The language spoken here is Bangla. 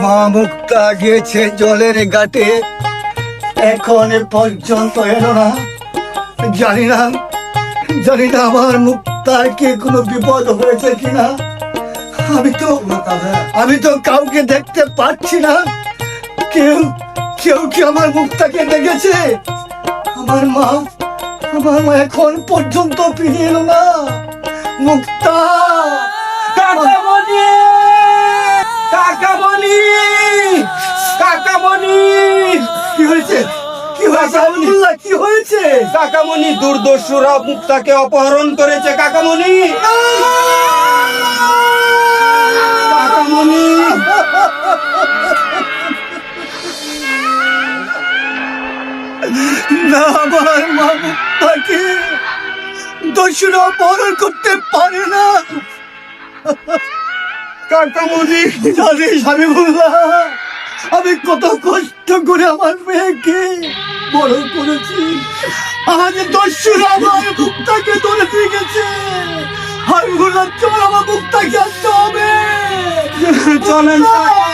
মা মুক্তা গিয়েছে জলের ঘাটে, এখন পর্যন্ত এলো না। জানি না আমার মুক্তার কি কোনো বিপদ হয়েছে কিনা। আমি তো কাউকে দেখতে পাচ্ছি না। কেউ কেউ কি আমার মুক্তাকে দেখেছে? আমার মা এখন পর্যন্ত ফিরে এলো না। মুক্তা, কাকামণি, কাকামণি, কাকামণি! কি হয়েছে? কি হয়েছে আবদুল্লাহ? কি হয়েছে? কাকামণি, দুর্দস্যুরা মুক্তাকে অপহরণ করেছে কাকামণি। কাকামণি! না, আমার মা মুক্তাকে দস্যুরা অপহরণ করতে পারে না। কাকামণি! জানিস হাবিবুল্লাহ, আমি কত কষ্ট করে আমার মেয়েকে বড় করেছি। আমাদের দস্যুরা আমার মুক্তাকে ধরে দিয়ে গেছে। হাবিবুল্লাহ, চল আমার মুক্তাকে আনতে হবে। চলেন কাকা।